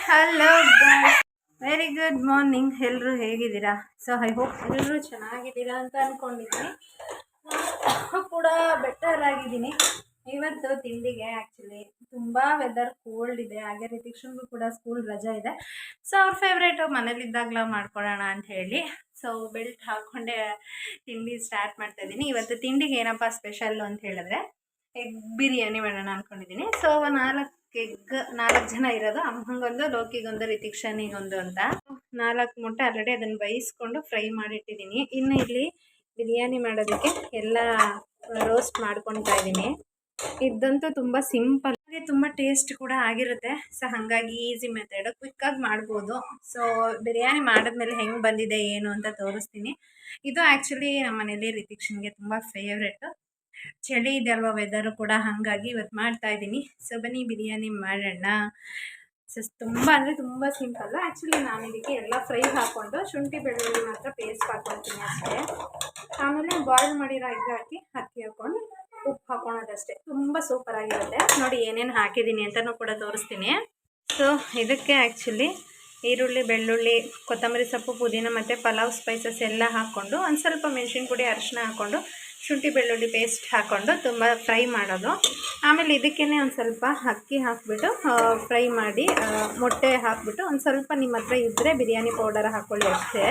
Hi hello guys, very good morning. ಎಲ್ಲರೂ ಹೇಗಿದ್ದೀರಾ? So I hope ಎಲ್ಲರೂ ಚೆನ್ನಾಗಿದ್ದೀರಾ ಅಂತ ಅಂದ್ಕೊಂಡಿದ್ದೀನಿ. ನಾನು ಕೂಡ ಬೆಟರ್ ಆಗಿದ್ದೀನಿ. ಇವತ್ತು ತಿಂಡಿಗೆ ಆ್ಯಕ್ಚುಲಿ ತುಂಬ ವೆದರ್ ಕೋಲ್ಡ್ ಇದೆ, ಹಾಗೆ ರಿತಿಕ್ಷನ್ಗೂ ಕೂಡ ಸ್ಕೂಲ್ ರಜೆ ಇದೆ. ಸೊ ಅವ್ರ ಫೇವ್ರೇಟು ಮನೇಲಿದ್ದಾಗಲ ಮಾಡ್ಕೊಳ್ಳೋಣ ಅಂತ ಹೇಳಿ ಸೊ ಬೆಲ್ಟ್ ಹಾಕ್ಕೊಂಡೆ ತಿಂಡಿ ಸ್ಟಾರ್ಟ್ ಮಾಡ್ತಾಯಿದ್ದೀನಿ. ಇವತ್ತು ತಿಂಡಿಗೆ ಏನಪ್ಪ ಸ್ಪೆಷಲ್ಲು ಅಂತ ಹೇಳಿದ್ರೆ ಎಗ್ ಬಿರಿಯಾನಿ ಮಾಡೋಣ ಅಂದ್ಕೊಂಡಿದ್ದೀನಿ. ಸೊ 4 ಎಗ್, 4 ಜನ ಇರೋದು, ಅಮ್ಮಂಗೊಂದು, ಲೋಕಿಗೊಂದು, ರಿತಿಕ್ಷನಿಗೊಂದು ಅಂತ 4 ಮೊಟ್ಟೆ ಆಲ್ರೆಡಿ ಅದನ್ನು ಬೇಯಿಸ್ಕೊಂಡು ಫ್ರೈ ಮಾಡಿಟ್ಟಿದ್ದೀನಿ. ಇನ್ನು ಇಲ್ಲಿ ಬಿರಿಯಾನಿ ಮಾಡೋದಕ್ಕೆ ಎಲ್ಲ ರೋಸ್ಟ್ ಮಾಡ್ಕೊತಾ ಇದ್ದೀನಿ. ಇದಂತೂ ತುಂಬ ಸಿಂಪಲ್ ಆಗಿ ತುಂಬ ಟೇಸ್ಟ್ ಕೂಡ ಆಗಿರುತ್ತೆ. ಸೊ ಹಾಗಾಗಿ ಈಸಿ ಮೆಥಡ್, ಕ್ವಿಕ್ಕಾಗಿ ಮಾಡ್ಬೋದು. ಸೊ ಬಿರಿಯಾನಿ ಮಾಡಿದ್ಮೇಲೆ ಹೆಂಗೆ ಬಂದಿದೆ ಏನು ಅಂತ ತೋರಿಸ್ತೀನಿ. ಇದು ಆ್ಯಕ್ಚುಲಿ ನಮ್ಮ ಮನೇಲಿ ರಿತಿಕ್ಷನ್ಗೆ ತುಂಬ ಫೇವ್ರೆಟ್. ಚಳಿ ಇದೆ ಅಲ್ವಾ ವೆದರು ಕೂಡ, ಹಾಗಾಗಿ ಇವತ್ತು ಮಾಡ್ತಾ ಇದ್ದೀನಿ. ಸೊ ಬನ್ನಿ ಬಿರಿಯಾನಿ ಮಾಡೋಣ. ಸೊ ತುಂಬ ಅಂದರೆ ತುಂಬ ಸಿಂಪಲ್ಲು. ಆ್ಯಕ್ಚುಲಿ ನಾನು ಇದಕ್ಕೆ ಎಲ್ಲ ಫ್ರೈ ಹಾಕ್ಕೊಂಡು ಶುಂಠಿ ಬೆಳ್ಳುಳ್ಳಿ ಮಾತ್ರ ಪೇಸ್ಟ್ ಹಾಕ್ಕೊಳ್ತೀನಿ ಅಷ್ಟೇ. ಆಮೇಲೆ ಬಾಯ್ಲ್ ಮಾಡಿರೋ ಎಗ್ ಹಾಕಿ ಅಕ್ಕಿ ಹಾಕ್ಕೊಂಡು ಉಪ್ಪು ಹಾಕ್ಕೊಳೋದಷ್ಟೇ. ತುಂಬ ಸೂಪರಾಗಿರುತ್ತೆ. ನೋಡಿ ಏನೇನು ಹಾಕಿದ್ದೀನಿ ಅಂತಲೂ ಕೂಡ ತೋರಿಸ್ತೀನಿ. ಸೊ ಇದಕ್ಕೆ ಆ್ಯಕ್ಚುಲಿ ಈರುಳ್ಳಿ, ಬೆಳ್ಳುಳ್ಳಿ, ಕೊತ್ತಂಬರಿ ಸೊಪ್ಪು, ಪುದೀನ ಮತ್ತು ಪಲಾವ್ ಸ್ಪೈಸಸ್ ಎಲ್ಲ ಹಾಕ್ಕೊಂಡು ಒಂದು ಸ್ವಲ್ಪ ಮೆಣಸಿನ ಪುಡಿ, ಅರಿಶಿನ ಹಾಕ್ಕೊಂಡು ಶುಂಠಿ ಬೆಳ್ಳುಳ್ಳಿ ಪೇಸ್ಟ್ ಹಾಕ್ಕೊಂಡು ತುಂಬ ಫ್ರೈ ಮಾಡೋದು. ಆಮೇಲೆ ಇದಕ್ಕೇ ಒಂದು ಸ್ವಲ್ಪ ಅಕ್ಕಿ ಹಾಕಿಬಿಟ್ಟು ಫ್ರೈ ಮಾಡಿ ಮೊಟ್ಟೆ ಹಾಕಿಬಿಟ್ಟು ಒಂದು ಸ್ವಲ್ಪ ನಿಮ್ಮ ಹತ್ರ ಇದ್ದರೆ ಬಿರಿಯಾನಿ ಪೌಡರ್ ಹಾಕ್ಕೊಳ್ಳಿ ಅಷ್ಟೇ.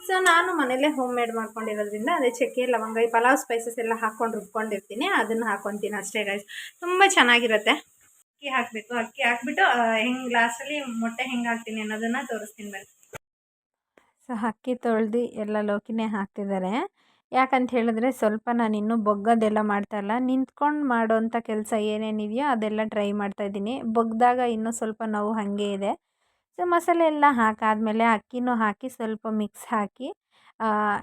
ಸೊ ನಾನು ಮನೇಲೇ ಹೋಮ್ ಮೇಡ್ ಮಾಡ್ಕೊಂಡಿರೋದ್ರಿಂದ ಅದೇ ಚಕ್ಕೆ, ಲವಂಗ, ಈ ಪಲಾವ್ ಸ್ಪೈಸಸ್ ಎಲ್ಲ ಹಾಕ್ಕೊಂಡು ರುಬ್ಕೊಂಡಿರ್ತೀನಿ, ಅದನ್ನು ಹಾಕ್ಕೊತೀನಿ ಅಷ್ಟೇ ಗೈಸ್. ತುಂಬ ಚೆನ್ನಾಗಿರುತ್ತೆ. ಅಕ್ಕಿ ಹಾಕಬೇಕು, ಅಕ್ಕಿ ಹಾಕ್ಬಿಟ್ಟು ಹೆಂಗೆ ಲಾಸ್ಟಲ್ಲಿ ಮೊಟ್ಟೆ ಹೆಂಗೆ ಹಾಕ್ತೀನಿ ಅನ್ನೋದನ್ನು ತೋರಿಸ್ತೀನಿ ಬನ್ನಿ. ಸೊ ಅಕ್ಕಿ ತೊಳೆದು ಎಲ್ಲ ಲೋಕಿನೇ ಹಾಕ್ತಿದ್ದಾರೆ. ಯಾಕಂತ ಹೇಳಿದ್ರೆ ಸ್ವಲ್ಪ ನಾನು ಇನ್ನೂ ಬೊಗ್ಗದೆಲ್ಲ ಮಾಡ್ತಾಯಿಲ್ಲ, ನಿಂತ್ಕೊಂಡು ಮಾಡೋವಂಥ ಕೆಲಸ ಏನೇನಿದೆಯೋ ಅದೆಲ್ಲ ಟ್ರೈ ಮಾಡ್ತಾಯಿದ್ದೀನಿ. ಬೊಗ್ದಾಗ ಇನ್ನೂ ಸ್ವಲ್ಪ ನೋವು ಹಾಗೆ ಇದೆ. ಸೊ ಮಸಾಲೆ ಎಲ್ಲ ಹಾಕಾದ್ಮೇಲೆ ಅಕ್ಕಿನೂ ಹಾಕಿ ಸ್ವಲ್ಪ ಮಿಕ್ಸ್ ಹಾಕಿ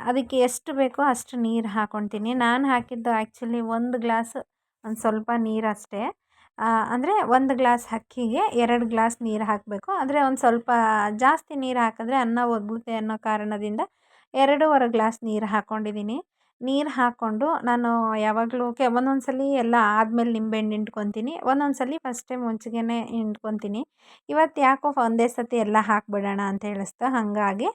ಅದಕ್ಕೆ ಎಷ್ಟು ಬೇಕೋ ಅಷ್ಟು ನೀರು ಹಾಕ್ಕೊತೀನಿ. ನಾನು ಹಾಕಿದ್ದು ಆ್ಯಕ್ಚುಲಿ 1 ಗ್ಲಾಸ್ ಒಂದು ಸ್ವಲ್ಪ ನೀರು ಅಷ್ಟೇ. ಅಂದರೆ 1 ಗ್ಲಾಸ್ ಅಕ್ಕಿಗೆ 2 ಗ್ಲಾಸ್ ನೀರು ಹಾಕಬೇಕು. ಆದರೆ ಒಂದು ಸ್ವಲ್ಪ ಜಾಸ್ತಿ ನೀರು ಹಾಕಿದ್ರೆ ಅನ್ನ ಒಗ್ಗುತ್ತೆ ಅನ್ನೋ ಕಾರಣದಿಂದ 2.5 ಗ್ಲಾಸ್ ನೀರು ಹಾಕ್ಕೊಂಡಿದ್ದೀನಿ. ನೀರು ಹಾಕ್ಕೊಂಡು ನಾನು ಯಾವಾಗಲೂ ಒಂದೊಂದು ಸಲ ಎಲ್ಲ ಆದಮೇಲೆ ನಿಂಬೆಹಣ್ಣು ಹಿಂಡ್ಕೊತೀನಿ, ಒಂದೊಂದು ಸಲ ಫಸ್ಟೇ ಮುಂಚೆಗೇ ಹಿಂಡ್ಕೊತೀನಿ. ಇವತ್ತು ಯಾಕೋ ಒಂದೇ ಸತಿ ಎಲ್ಲ ಹಾಕಿಬಿಡೋಣ ಅಂತ ಹೇಳಿಸ್ತು. ಹಾಗಾಗಿ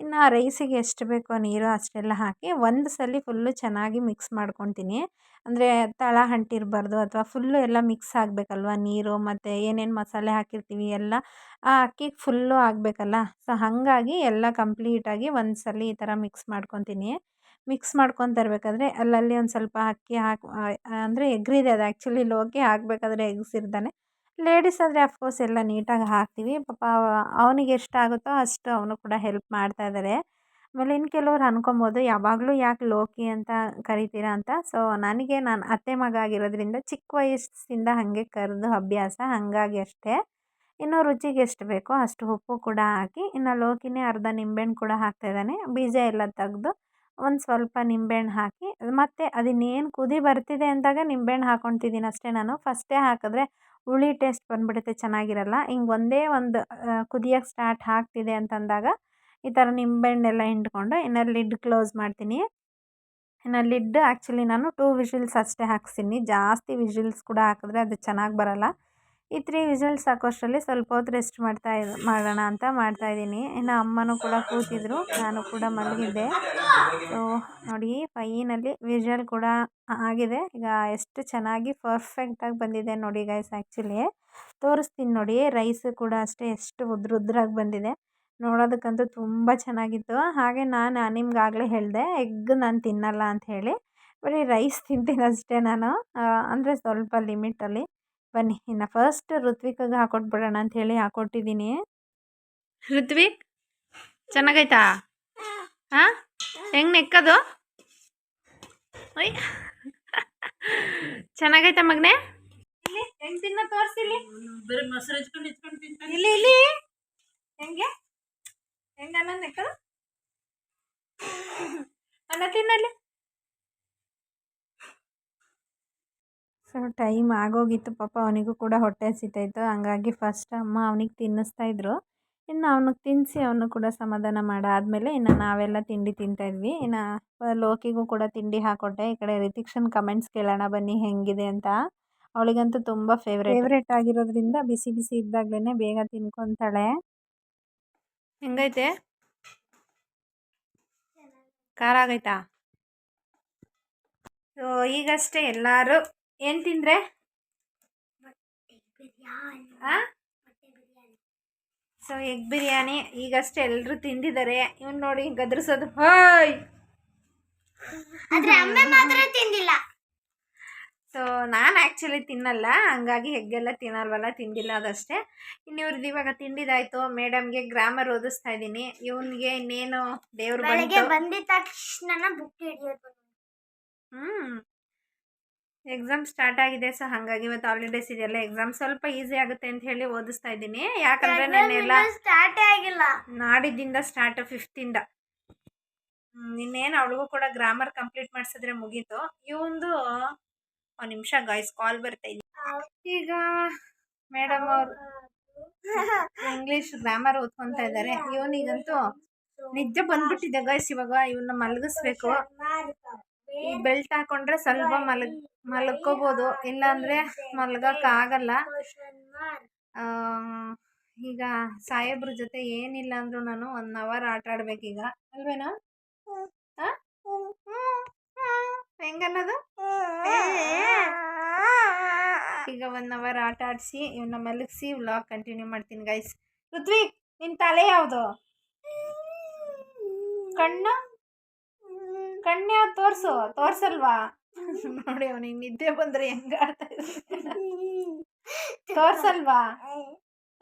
ಇನ್ನು ರೈಸಿಗೆ ಎಷ್ಟು ಬೇಕೋ ನೀರು ಅಷ್ಟೆಲ್ಲ ಹಾಕಿ ಒಂದು ಸಲ ಫುಲ್ಲು ಚೆನ್ನಾಗಿ ಮಿಕ್ಸ್ ಮಾಡ್ಕೊತೀನಿ. ಅಂದರೆ ತಳ ಅಂಟಿರಬಾರ್ದು, ಅಥವಾ ಫುಲ್ಲು ಎಲ್ಲ ಮಿಕ್ಸ್ ಆಗಬೇಕಲ್ವ ನೀರು ಮತ್ತು ಏನೇನು ಮಸಾಲೆ ಹಾಕಿರ್ತೀವಿ ಎಲ್ಲ ಆ ಅಕ್ಕಿಗೆ ಫುಲ್ಲು ಆಗಬೇಕಲ್ಲ. ಸೊ ಹಾಗಾಗಿ ಎಲ್ಲ ಕಂಪ್ಲೀಟಾಗಿ ಒಂದು ಸಲ ಈ ಥರ ಮಿಕ್ಸ್ ಮಾಡ್ಕೊತೀನಿ. ಮಿಕ್ಸ್ ಮಾಡ್ಕೊತ ಇರಬೇಕಾದ್ರೆ ಅಲ್ಲಲ್ಲಿ ಒಂದು ಸ್ವಲ್ಪ ಅಕ್ಕಿ ಅಂದರೆ ಎಗ್ರಿದೆ ಅದು ಆ್ಯಕ್ಚುಲಿ ಲೋಕಿ ಹಾಕಬೇಕಾದ್ರೆ ಎಗ್ಸಿರ್ತಾನೆ. ಲೇಡೀಸ್ ಆದರೆ ಅಫ್ಕೋರ್ಸ್ ಎಲ್ಲ ನೀಟಾಗಿ ಹಾಕ್ತೀವಿ. ಪಾಪ ಅವನಿಗೆ ಎಷ್ಟಾಗುತ್ತೋ ಅಷ್ಟು ಅವನು ಕೂಡ ಹೆಲ್ಪ್ ಮಾಡ್ತಾಯಿದ್ದಾರೆ. ಆಮೇಲೆ ಇನ್ನು ಕೆಲವ್ರು ಅನ್ಕೊಬೋದು ಯಾವಾಗಲೂ ಯಾಕೆ ಲೋಕಿ ಅಂತ ಕರಿತೀರಾ ಅಂತ. ಸೊ ನನಗೆ ನಾನು ಅತ್ತೆ ಮಗ ಆಗಿರೋದ್ರಿಂದ ಚಿಕ್ಕ ವಯಸ್ಸಿಂದ ಹಾಗೆ ಕರೆದು ಅಭ್ಯಾಸ, ಹಾಗಾಗಿ ಅಷ್ಟೇ. ಇನ್ನು ರುಚಿಗೆ ಎಷ್ಟು ಬೇಕೋ ಅಷ್ಟು ಉಪ್ಪು ಕೂಡ ಹಾಕಿ, ಇನ್ನು ಲೋಕಿನೇ ಅರ್ಧ ನಿಂಬೆಹಣ್ಣು ಕೂಡ ಹಾಕ್ತಾಯಿದ್ದಾನೆ. ಬೀಜ ಎಲ್ಲ ತೆಗೆದು ಒಂದು ಸ್ವಲ್ಪ ನಿಂಬೆಹಣ್ಣು ಹಾಕಿ ಮತ್ತು ಅದನ್ನೇನು ಕುದಿ ಬರ್ತಿದೆ ಅಂದಾಗ ನಿಂಬೆಹಣ್ಣು ಹಾಕ್ಕೊತಿದ್ದೀನಿ ಅಷ್ಟೇ. ನಾನು ಫಸ್ಟೇ ಹಾಕಿದ್ರೆ ಹುಳಿ ಟೇಸ್ಟ್ ಬಂದುಬಿಡುತ್ತೆ, ಚೆನ್ನಾಗಿರಲ್ಲ. ಹಿಂಗೆ ಒಂದೇ ಒಂದು ಕುದಿಯೋಕ್ಕೆ ಸ್ಟಾರ್ಟ್ ಆಗ್ತಿದೆ ಅಂತಂದಾಗ ಈ ಥರ ನಿಂಬೆಹಣ್ಣೆಲ್ಲ ಹಿಂಡ್ಕೊಂಡು ಇನ್ನು ಲಿಡ್ ಕ್ಲೋಸ್ ಮಾಡ್ತೀನಿ. ಇನ್ನು ಲಿಡ್ ಆ್ಯಕ್ಚುಲಿ ನಾನು 2 ವಿಷಿಲ್ಸ್ ಅಷ್ಟೇ ಹಾಕ್ತೀನಿ, ಜಾಸ್ತಿ ವಿಷಿಲ್ಸ್ ಕೂಡ ಹಾಕಿದ್ರೆ ಅದು ಚೆನ್ನಾಗಿ ಬರೋಲ್ಲ. ಈ 3 ವಿಷಿಲ್ಸ್ ಹಾಕೋಷ್ಟರಲ್ಲಿ ಸ್ವಲ್ಪ ಹೊತ್ತು ರೆಸ್ಟ್ ಮಾಡೋಣ ಅಂತ ಮಾಡ್ತಾಯಿದ್ದೀನಿ. ಇನ್ನು ಅಮ್ಮನೂ ಕೂಡ ಕೂತಿದ್ರು, ನಾನು ಕೂಡ ಮಲಗಿದ್ದೆ. ಸೊ ನೋಡಿ ಫೈನಲ್ಲಿ ವಿಷಲ್ ಕೂಡ ಆಗಿದೆ. ಈಗ ಎಷ್ಟು ಚೆನ್ನಾಗಿ ಪರ್ಫೆಕ್ಟಾಗಿ ಬಂದಿದೆ ನೋಡಿ ಗೈಸ್. ಆ್ಯಕ್ಚುಲಿ ತೋರಿಸ್ತೀನಿ ನೋಡಿ, ರೈಸು ಕೂಡ ಅಷ್ಟೇ ಎಷ್ಟು ಉದ್ರಾಗಿ ಬಂದಿದೆ. ನೋಡೋದಕ್ಕಂತೂ ತುಂಬ ಚೆನ್ನಾಗಿತ್ತು. ಹಾಗೆ ನಾನು ನಿಮ್ಗಾಗಲೇ ಹೇಳಿದೆ ಎಗ್ ನಾನು ತಿನ್ನಲ್ಲ ಅಂತ ಹೇಳಿ, ಬರೀ ರೈಸ್ ತಿಂತೀನಿ ಅಷ್ಟೇ ನಾನು, ಅಂದರೆ ಸ್ವಲ್ಪ ಲಿಮಿಟಲ್ಲಿ. ಬನ್ನಿ ಇನ್ನು ಫಸ್ಟ್ ಋತ್ವಿಕ್ಗೆ ಹಾಕೊಟ್ಬಿಡೋಣ ಅಂಥೇಳಿ ಹಾಕ್ಕೊಟ್ಟಿದ್ದೀನಿ. ಋತ್ವಿಕ್ ಚೆನ್ನಾಗೈತಾ? ಹಾಂ, ಹೆಂಗೆ ನೆಕ್ಕದು? ಚೆನ್ನಾಗೈತಾ ಮಗನೇ? ಇಲ್ಲಿ ಹೆಂಗೆ ತಿನ್ನ ತೋರಿಸಿಲಿ, ಬರೀ ಮೊಸರು ಹಚ್ಕೊಂಡು ಇಲ್ಲಿ ಇಲ್ಲಿ ಹೆಂಗೆ ಅನ್ನ ನೆಕ್ಕದು? ಅನ್ನ ತಿನ್ನಲ್ಲಿ. ಸೊ ಟೈಮ್ ಆಗೋಗಿತ್ತು, ಪಾಪ ಅವನಿಗೂ ಕೂಡ ಹೊಟ್ಟೆ ಹಸಿತಾಯಿತ್ತು. ಹಂಗಾಗಿ ಫಸ್ಟ್ ಅಮ್ಮ ಅವನಿಗೆ ತಿನ್ನಿಸ್ತಾಯಿದ್ರು. ಇನ್ನು ಅವನಿಗೆ ತಿನ್ನಿಸಿ ಅವನು ಕೂಡ ಸಮಾಧಾನ ಮಾಡಾದಮೇಲೆ ಇನ್ನು ನಾವೆಲ್ಲ ತಿಂಡಿ ತಿಂತಾಯಿದ್ವಿ. ಇನ್ನು ಲೋಕಿಗೂ ಕೂಡ ತಿಂಡಿ ಹಾಕ್ಕೊಟ್ಟೆ. ಈ ಕಡೆ ರಿತಿಕ್ಷನ್ ಕಮೆಂಟ್ಸ್ ಕೇಳೋಣ ಬನ್ನಿ ಹೆಂಗಿದೆ ಅಂತ. ಅವಳಿಗಂತೂ ತುಂಬ ಫೇವ್ರೇಟ್ ಆಗಿರೋದ್ರಿಂದ ಬಿಸಿ ಬಿಸಿ ಇದ್ದಾಗಲೇ ಬೇಗ ತಿನ್ಕೊತಾಳೆ. ಹೆಂಗೈತೆ? ಖಾರ ಆಗೈತಾ? ಸೊ ಈಗಷ್ಟೇ ಎಲ್ಲರೂ ಏನು ತಿಂದರೆ? ಸೊ ಎಗ್ ಬಿರಿಯಾನಿ ಈಗಷ್ಟೇ ಎಲ್ಲರೂ ತಿಂದಿದ್ದಾರೆ. ಇವನು ನೋಡಿ ಗದ್ರಿಸೋದು. ಹಾಯ್ ತಿಂದಿಲ್ಲ. ಸೊ ನಾನು ಆ್ಯಕ್ಚುಲಿ ತಿನ್ನಲ್ಲ, ಹಂಗಾಗಿ ಎಗ್ಗೆಲ್ಲ ತಿನ್ನಲ್ವಲ್ಲ, ತಿಂದಿಲ್ಲ ಅದಷ್ಟೇ. ಇನ್ನು ಇವ್ರದ್ದು ಇವಾಗ ತಿಂಡಿದಾಯ್ತು. ಮೇಡಮ್ಗೆ ಗ್ರಾಮರ್ ಓದಿಸ್ತಾ ಇದ್ದೀನಿ. ಇವನಿಗೆ ಇನ್ನೇನು ದೇವ್ರು ಬಂದಿದ ತಕ್ಷಣ ಬುಕ್ ಹಿಡಿಯೋದು. ಎಕ್ಸಾಮ್ ಸ್ಟಾರ್ಟ್ ಆಗಿದೆ. ಸೊ ಹಾಗಾಗಿ ಇವತ್ತು ಹಾಲಿಡೇಸ್ ಇದೆಯಲ್ಲ, ಎಕ್ಸಾಮ್ ಸ್ವಲ್ಪ ಈಸಿ ಆಗುತ್ತೆ ಅಂತ ಹೇಳಿ ಓದಿಸ್ತಾ ಇದ್ದೀನಿ. ಯಾಕಂದರೆ ನೆನ್ನೆಲ್ಲ ಸ್ಟಾರ್ಟೇ ಆಗಿಲ್ಲ, ನಾಡಿದ್ದಿಂದ ಸ್ಟಾರ್ಟ್ 5th. ಇನ್ನೇನು ಅವಳಿಗೂ ಕೂಡ ಗ್ರಾಮರ್ ಕಂಪ್ಲೀಟ್ ಮಾಡಿಸಿದ್ರೆ ಮುಗೀತು. ಇವಂದು ಒಂದು ನಿಮಿಷ ಗಾಯ್ಸ್, ಕಾಲ್ ಬರ್ತಾ ಇದೆ. ಈಗ ಮೇಡಮ್ ಅವರು ಇಂಗ್ಲೀಷ್ ಗ್ರಾಮರ್ ಓದ್ಕೊತಾ ಇದ್ದಾರೆ. ಇವನಿಗಂತೂ ನಿದ್ದೆ ಬಂದ್ಬಿಟ್ಟಿದೆ ಗಾಯ್ಸ್. ಇವಾಗ ಇವನ್ನ ಮಲಗಿಸ್ಬೇಕು. ಈ ಬೆಲ್ಟ್ ಹಾಕೊಂಡ್ರೆ ಸ್ವಲ್ಪ ಮಲ್ಕೋಬೋದು, ಇಲ್ಲಾಂದರೆ ಮಲ್ಗೋಕ್ಕಾಗಲ್ಲ. ಈಗ ಸಾಹೇಬ್ರ ಜೊತೆ ಏನಿಲ್ಲ ಅಂದರೂ ನಾನು 1 hour ಆಟ ಆಡ್ಬೇಕೀಗ, ಅಲ್ವೇನಾ? ಹೆಂಗನ್ನೋದು? ಈಗ 1 hour ಆಟ ಆಡಿಸಿ ಇವನ್ನ ಮಲಗಿಸಿ ವ್ಲಾಗ್ ಕಂಟಿನ್ಯೂ ಮಾಡ್ತೀನಿ ಗೈಸ್. ಋತ್ವಿಕ್, ನಿನ್ನ ತಲೆ ಯಾವುದು? ಕಣ್ಣು ಯಾವ್ದು? ತೋರ್ಸಲ್ವಾ? ನೋಡಿ ಅವನಿಗೆ ನಿದ್ದೆ ಬಂದರೆ ಹೆಂಗ ಆಡ್ತಾ ಇದ್ದ. ತೋರ್ಸಲ್ವಾ?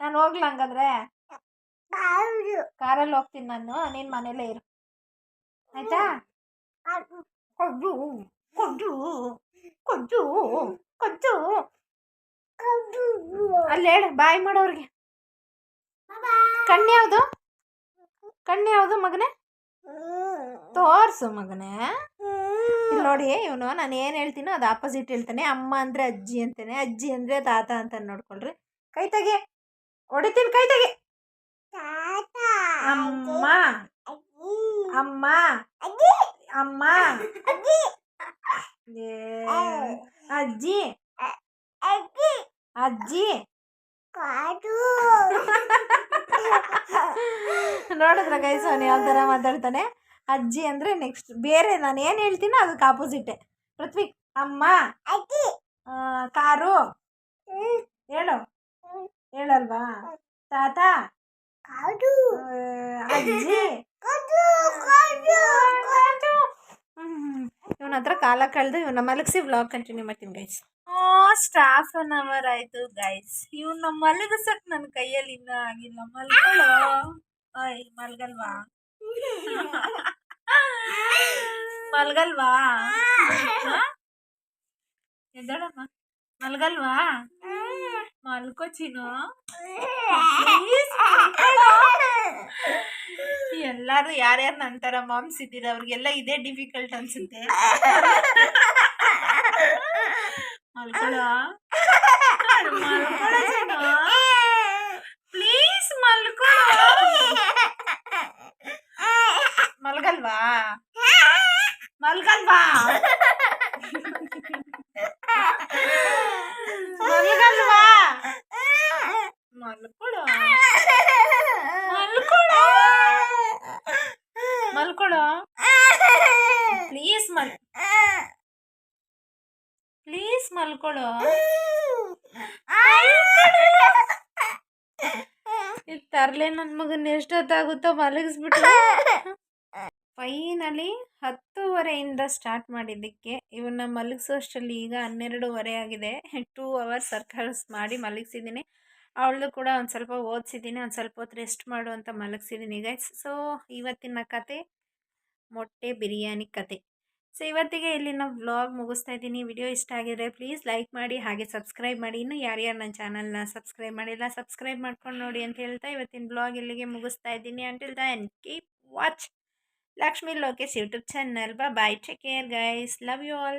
ನಾನು ಹೋಗ್ಲ ಹಂಗಾದ್ರೆ? ಕಾರಲ್ಲಿ ಹೋಗ್ತೀನಿ ನಾನು, ನೀನು ಮನೇಲೇ ಇರು, ಆಯ್ತಾ? ಕೊಡ್ಡು ಕೊಡ್ಡು ಕೊಡ್ಡು ಕೊಡ್ಡು ಅಲ್ಲಿ ಹೇಳ, ಬಾಯ್ ಮಾಡೋರಿಗೆ. ಕಣ್ಣು ಯಾವುದು ಮಗನೇ? ತೋರ್ಸು ಮಗನೇ. ಇಲ್ಲಿ ನೋಡಿ, ಇವನು ನಾನು ಏನು ಹೇಳ್ತೀನೋ ಅದು ಆಪೋಸಿಟ್ ಹೇಳ್ತಾನೆ. ಅಮ್ಮ ಅಂದರೆ ಅಜ್ಜಿ ಅಂತಾನೆ, ಅಜ್ಜಿ ಅಂದರೆ ತಾತ ಅಂತ ನೋಡ್ಕೊಳ್ರಿ. ಕೈ ತೆಗಿ, ಹೊಡಿತೀನಿ, ಕೈ ತೆಗಿ. ಅಮ್ಮ ಅಮ್ಮ ಅಮ್ಮ ಅಜ್ಜಿ ಅಜ್ಜಿ ನೋಡಿದ್ರ ಗೈಸ್, ಅವನು ಯಾವ ಥರ ಮಾತಾಡ್ತಾನೆ. ಅಜ್ಜಿ ಅಂದರೆ ನೆಕ್ಸ್ಟ್ ಬೇರೆ, ನಾನು ಏನು ಹೇಳ್ತೀನೋ ಅದಕ್ಕೆ ಆಪೋಸಿಟೆ. ಪೃಥ್ವಿ, ಅಮ್ಮ, ಕಾರು, ಹೇಳಲ್ವಾ? ತಾತ, ಅಜ್ಜಿ. ಇವನ ಹತ್ರ ಕಾಲ ಕಳೆದು ಇವನ್ನ ಮಲಗಿಸಿ ವ್ಲಾಗ್ ಕಂಟಿನ್ಯೂ ಮಾಡ್ತೀನಿ ಗೈಸ್. ಸ್ಟಾಫ್ 1 hour ಆಯಿತು ಗೈಸ್. ಇವನ್ನ ಮಲಗಿಸಕ್ಕೆ ನನ್ನ ಕೈಯಲ್ಲಿ ಇನ್ನೂ ಆಗಿಲ್ಲ. ಮಲ್ಕೊಳ್ಳೋ. ಮಲ್ಗಲ್ವಾ? ಎದ್ದಳಮ್ಮ. ಮಲ್ಗಲ್ವಾ? ಮಲ್ಕೋ ಚಿನ್ನು. ಎಲ್ಲರೂ ಯಾರ್ಯಾರು ನಂತರ ಮಾಮ್ಸ್ ಇದ್ದೀರ ಅವ್ರಿಗೆಲ್ಲ ಇದೇ ಡಿಫಿಕಲ್ಟ್ ಅನ್ಸುತ್ತೆ. ಮಲ್ಕೊಳ್ಳೋ ಚಿನ್ನು, ಪ್ಲೀಸ್ ಮಲ್ಕೊಳ್ಳೋ. ಮಲ್ಗಲ್ವಾ? ಮಲ್ಕೊಳೋ. ಪ್ಲೀಸ್ ಮಲ್ಕೊಳ್ಳೋ. ಇದು ತರಲೆ ನನ್ನ ಮಗನ ಎಷ್ಟೊತ್ತಾಗುತ್ತೋ ಮಲಗಿಸ್ಬಿಟ್ಟು. ಫೈನಲಿ 10:30 ಸ್ಟಾರ್ಟ್ ಮಾಡಿದ್ದಕ್ಕೆ ಇವನ್ನ ಮಲಗಿಸೋಷ್ಟರಲ್ಲಿ ಈಗ 12:30 ಆಗಿದೆ. 2 hours ಸರ್ಕಲ್ಸ್ ಮಾಡಿ ಮಲಗಿಸಿದ್ದೀನಿ. ಅವಳದು ಕೂಡ ಒಂದು ಸ್ವಲ್ಪ ಓದಿಸಿದ್ದೀನಿ, ಒಂದು ಸ್ವಲ್ಪ ಹೊತ್ತು ರೆಸ್ಟ್ ಮಾಡು ಅಂತ ಮಲಗಿಸಿದ್ದೀನಿ ಗೈಸ್. ಸೊ ಇವತ್ತಿನ ಕತೆ ಮೊಟ್ಟೆ ಬಿರಿಯಾನಿ ಕತೆ. ಸೊ ಇವತ್ತಿಗೆ ಇಲ್ಲಿ ನಾವು ವ್ಲಾಗ್ ಮುಗಿಸ್ತಾ ಇದ್ದೀನಿ. ವಿಡಿಯೋ ಇಷ್ಟ ಆಗಿದ್ರೆ ಪ್ಲೀಸ್ ಲೈಕ್ ಮಾಡಿ, ಹಾಗೆ ಸಬ್ಸ್ಕ್ರೈಬ್ ಮಾಡಿ. ಇನ್ನು ಯಾರ್ಯಾರು ನನ್ನ ಚಾನಲ್ನ ಸಬ್ಸ್ಕ್ರೈಬ್ ಮಾಡಿಲ್ಲ ಸಬ್ಸ್ಕ್ರೈಬ್ ಮಾಡ್ಕೊಂಡು ನೋಡಿ ಅಂತ ಹೇಳ್ತಾ ಇವತ್ತಿನ ವ್ಲಾಗ್ ಇಲ್ಲಿಗೆ ಮುಗಿಸ್ತಾ ಇದ್ದೀನಿ. Until then keep watch Lakshmi Lokesh YouTube channel. Bye bye. Take care guys. Love you all.